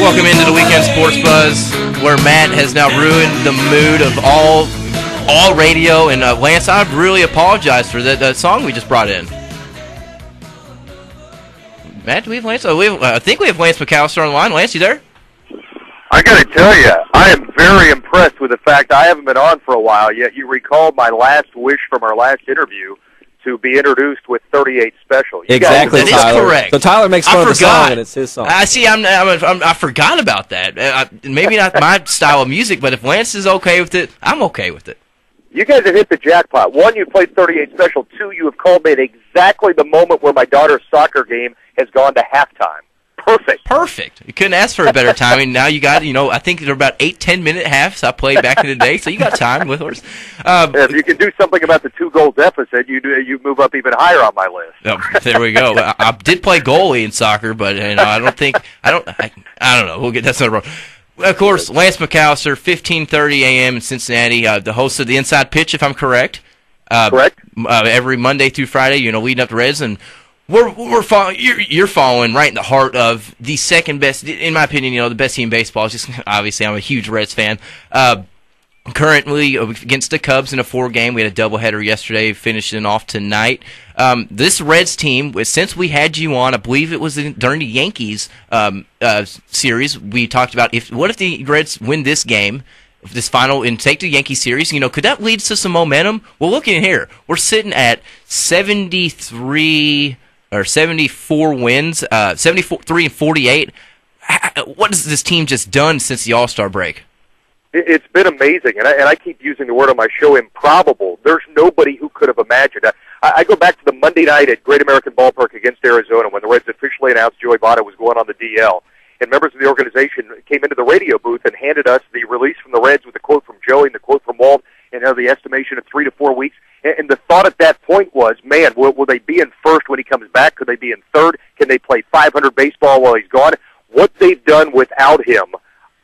Welcome into the Weekend Sports Buzz, where Matt has now ruined the mood of all radio. And Lance, I really apologize for that song we just brought in. Matt, do we have Lance? I think we have Lance Mcalister on the line. Lance, you there? I got to tell you, I am very impressed with the fact I haven't been on for a while, yet you recalled my last wish from our last interview to be introduced with 38 Special. Exactly, that Tyler. is correct. So Tyler makes fun of the song, and it's his song. I see. I forgot about that. Maybe not my style of music, but if Lance is okay with it, I'm okay with it. You guys have hit the jackpot. One, you played 38 Special. Two, you have called me at exactly the moment where my daughter's soccer game has gone to halftime. Perfect. You couldn't ask for a better timing. Now you got, I think they're about 8-10-minute halves. I played back in the day, so you got time with us. If you can do something about the 2-goal deficit, you move up even higher on my list. Oh, there we go. I did play goalie in soccer, but I don't know. That's not wrong. Of course, Lance Mcalister, 15:30 a.m. in Cincinnati, the host of the Inside Pitch, if I'm correct. Correct. Every Monday through Friday, leading up to Reds, and we're following. You're following right in the heart of the second best, in my opinion. The best team in baseball. Just obviously, I'm a huge Reds fan. Currently against the Cubs in a 4-game. We had a doubleheader yesterday, finishing off tonight. This Reds team, since we had you on, I believe it was during the Yankees series, we talked about what if the Reds win this game, this final, and take the Yankee series, could that lead to some momentum? Well, looking here, we're sitting at 73 or 74 wins, 73-48. What has this team just done since the All-Star break? It's been amazing, and I keep using the word on my show, improbable. There's nobody who could have imagined. I go back to the Monday night at Great American Ballpark against Arizona when the Reds officially announced Joey Votto was going on the DL. And members of the organization came into the radio booth and handed us the release from the Reds with a quote from Joey and the quote from Walt, and the estimation of 3 to 4 weeks. And the thought at that point was, man, will they be in first when he comes back? Could they be in third? Can they play 500 baseball while he's gone? What they've done without him,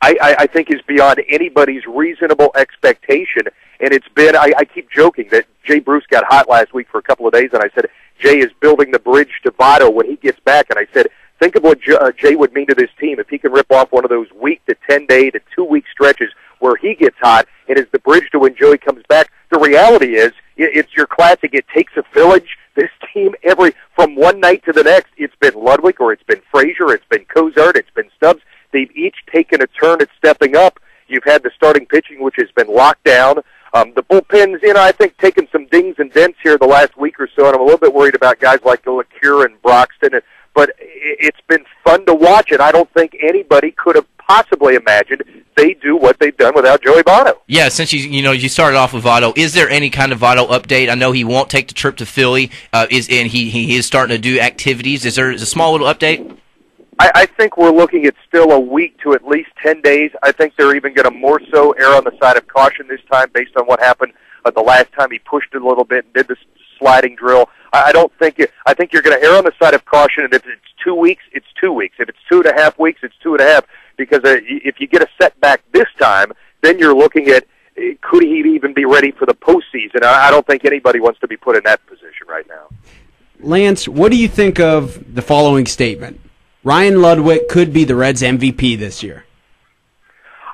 I think, is beyond anybody's reasonable expectation. And it's been, I keep joking that Jay Bruce got hot last week for a couple of days, and I said, Jay is building the bridge to Votto when he gets back. And I said, think of what Jay would mean to this team if he can rip off one of those week to 10-day to 2-week stretches where he gets hot and is the bridge to when Joey comes back. The reality is, it's your classic, it takes a village. This team, from one night to the next, it's been Ludwig, or it's been Frazier, it's been Cozart, it's been Stubbs. They've each taken a turn at stepping up. You've had the starting pitching, which has been locked down. The bullpen's, I think, taken some dings and dents here the last week or so, and I'm a little bit worried about guys like LeCure and Broxton. But it's been fun to watch, and I don't think anybody could have possibly imagined they do what they've done without Joey Votto. Yeah, since you started off with Votto, is there any kind of Votto update? I know he won't take the trip to Philly, and he is starting to do activities. Is there a small little update? I think we're looking at still a week to at least 10 days. I think they're even going to more so err on the side of caution this time based on what happened the last time he pushed it a little bit and did the sliding drill. I think you're going to err on the side of caution, and if it's 2 weeks, it's 2 weeks. If it's 2.5 weeks, it's 2.5, because if you get a setback this time, then you're looking at, could he even be ready for the postseason? I don't think anybody wants to be put in that position right now. Lance, what do you think of the following statement? Ryan Ludwig could be the Reds' MVP this year.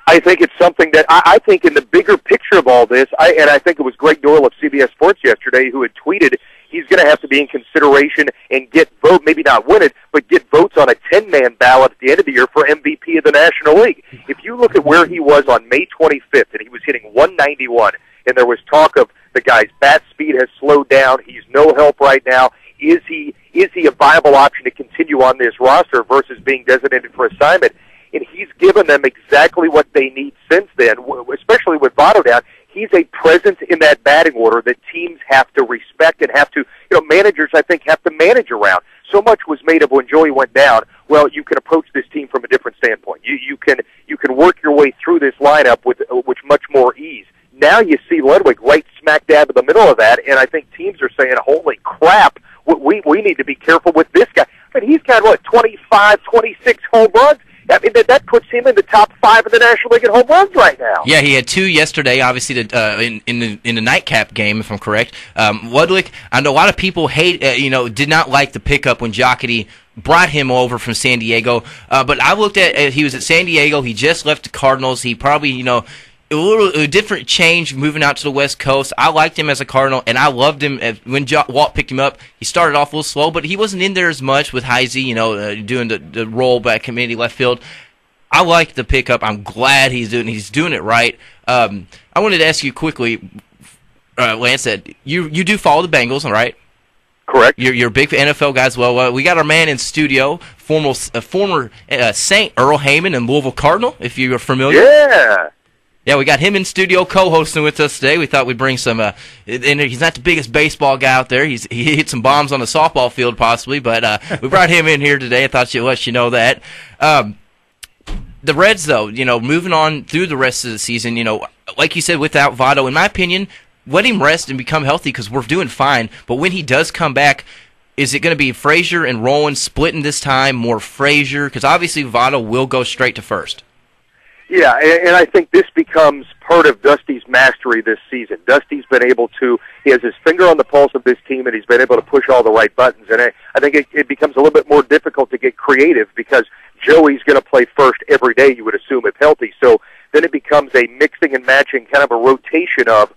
I think it's something that I think in the bigger picture of all this, and I think it was Greg Doyle of CBS Sports yesterday who had tweeted he's going to have to be in consideration and get vote, maybe not win it, but get votes on a 10-man ballot at the end of the year for MVP of the National League. If you look at where he was on May 25th, and he was hitting 191, and there was talk of the guy's bat speed has slowed down, he's no help right now, is he a viable option to continue on this roster versus being designated for assignment? And he's given them exactly what they need since then, especially with Votto down. He's a presence in that batting order that teams have to respect and have to, managers, I think, have to manage around. So much was made of when Joey went down. Well, you can approach this team from a different standpoint. You can work your way through this lineup with much more ease. Now you see Ludwig right smack dab in the middle of that, and I think teams are saying, holy crap, we need to be careful with this guy. I mean, he's got, 25, 26 home runs? I mean, that puts him in the top 5 of the National League in home runs right now. Yeah, he had 2 yesterday, obviously, in the nightcap game, if I'm correct. Ludwig, I know a lot of people did not like the pickup when Jocketty brought him over from San Diego. But I looked at he was at San Diego. He just left the Cardinals. He probably, a different change moving out to the West Coast. I liked him as a Cardinal, and I loved him when Walt picked him up. He started off a little slow, but he wasn't in there as much with Heisey, doing the role back committee left field. I like the pickup. I'm glad he's doing it right. I wanted to ask you quickly, Lance, that you do follow the Bengals, all right? Correct. You're a big NFL guy as well. We got our man in studio, former Saint Earl Heyman and Louisville Cardinal, if you're familiar. Yeah, we got him in studio co-hosting with us today. We thought we'd bring some, and he's not the biggest baseball guy out there. He hit some bombs on the softball field possibly, but we brought him in here today. I thought you'd let you know that. The Reds, though, moving on through the rest of the season, like you said, without Votto, in my opinion, let him rest and become healthy because we're doing fine. But when he does come back, is it going to be Frazier and Rowan splitting this time, more Frazier? Because obviously Votto will go straight to first. Yeah, and I think this becomes part of Dusty's mastery this season. Dusty's been able to, he has his finger on the pulse of this team, and he's been able to push all the right buttons. And I think it becomes a little bit more difficult to get creative because Joey's going to play first every day, you would assume, if healthy. So then it becomes a mixing and matching kind of a rotation of,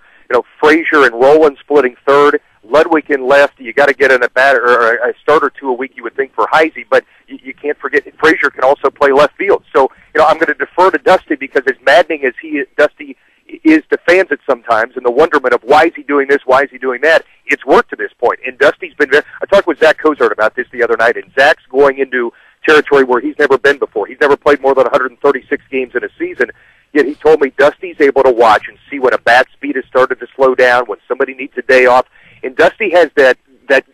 Frazier and Rowland splitting third, Ludwig in left. You got to get in a batter or a start or two a week, you would think, for Heisey, but you can't forget Frazier can also play left field. So, I'm going to defer to Dusty because as maddening as Dusty is to fans at sometimes, and the wonderment of why is he doing this, why is he doing that, it's worked to this point. And Dusty's been I talked with Zach Cozart about this the other night, and Zach's going into territory where he's never been before. He's never played more than 136 games in a season. Yet he told me Dusty's able to watch and see when a bat speed has started to slow down, when somebody needs a day off. And Dusty has that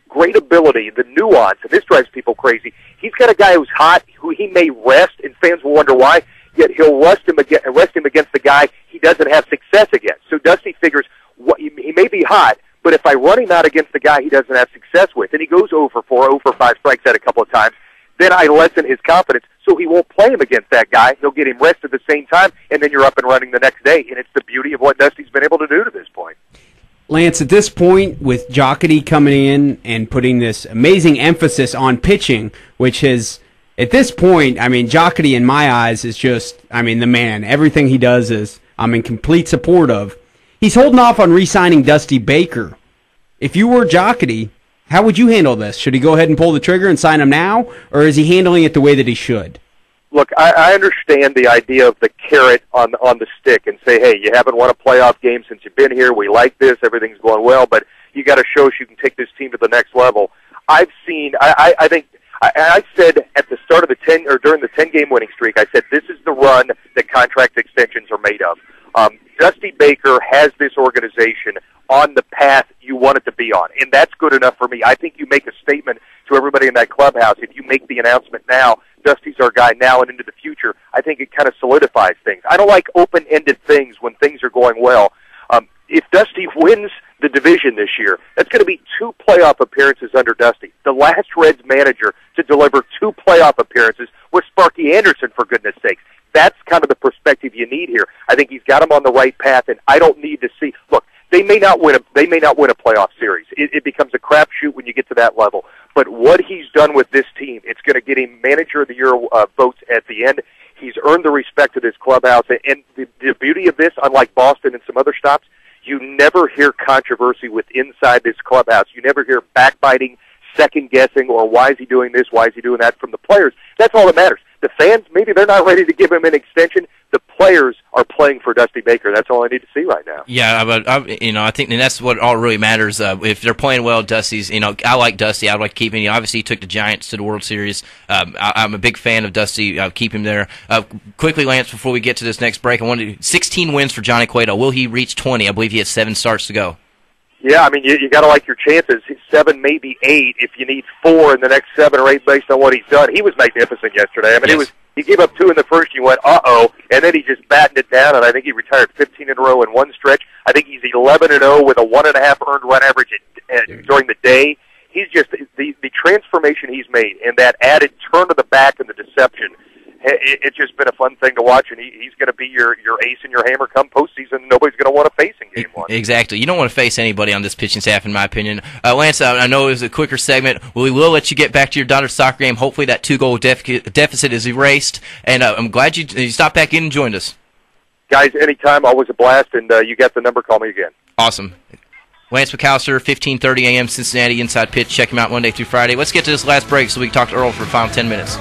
great ability, the nuance, and this drives people crazy. He's got a guy who's hot, who he may rest, and fans will wonder why, yet he'll rest him against the guy he doesn't have success against. So Dusty figures he may be hot, but if I run him out against the guy he doesn't have success with, and he goes 0-4, 0-5 strikes out a couple of times, then I lessen his confidence, so he won't play him against that guy. He'll get him rest at the same time, and then you're up and running the next day. And it's the beauty of what Dusty's been able to do to this point. Lance, at this point, with Jocketty coming in and putting this amazing emphasis on pitching, which is, at this point, Jocketty in my eyes is just, the man. Everything he does is, I'm in complete support of. He's holding off on re-signing Dusty Baker. If you were Jocketty, how would you handle this? Should he go ahead and pull the trigger and sign him now, or is he handling it the way that he should? Look, I understand the idea of the carrot on the stick and say, hey, you haven't won a playoff game since you've been here. We like this. Everything's going well, but you got to show us you can take this team to the next level. I've seen. I think I said at the start of during the 10-game winning streak, I said this is the run that contract extensions are made of. Dusty Baker has this organization on the path you want it to be on, and that's good enough for me. I think you make a statement to everybody in that clubhouse. If you make the announcement now, Dusty's our guy now and into the future, I think it kind of solidifies things. I don't like open-ended things when things are going well. If Dusty wins the division this year, that's going to be 2 playoff appearances under Dusty. The last Reds manager to deliver 2 playoff appearances was Sparky Anderson, for goodness sakes. That's kind of the perspective you need here. I think he's got him on the right path, and I don't need to see. Look, they may not win a playoff series. It becomes a crapshoot when you get to that level. But what he's done with this team, it's going to get him Manager of the Year votes at the end. He's earned the respect of this clubhouse, and the beauty of this, unlike Boston and some other stops, you never hear controversy inside this clubhouse. You never hear backbiting, second-guessing, or why is he doing this, why is he doing that from the players. That's all that matters. The fans, maybe they're not ready to give him an extension. The players are playing for Dusty Baker. That's all I need to see right now. Yeah, but I think and that's what all really matters. If they're playing well, Dusty's. I like Dusty. I'd like to keep him. Obviously, he took the Giants to the World Series. I'm a big fan of Dusty. I'll keep him there. Quickly, Lance, before we get to this next break, I wanted 16 wins for Johnny Cueto. Will he reach 20? I believe he has 7 starts to go. Yeah, you got to like your chances. 7, maybe 8, if you need 4 in the next 7 or 8 based on what he's done. He was magnificent yesterday. Yes. He gave up 2 in the first. You went, uh-oh, and then he just battened it down, and I think he retired 15 in a row in one stretch. I think he's 11-0 with a 1.5 earned run average during the day. He's just the transformation he's made and that added turn to the back and the deception. it's just been a fun thing to watch, and he's going to be your ace and your hammer come postseason. Nobody's going to want to face in Game 1. Exactly. You don't want to face anybody on this pitching staff, in my opinion. Lance, I know it was a quicker segment. We will let you get back to your daughter's soccer game. Hopefully that 2-goal deficit is erased, and I'm glad you stopped back in and joined us. Guys, anytime, always a blast, and you got the number, call me again. Awesome. Lance Mcalister, 15:30 a.m. Cincinnati Inside Pitch. Check him out Monday through Friday. Let's get to this last break so we can talk to Earl for the final 10 minutes.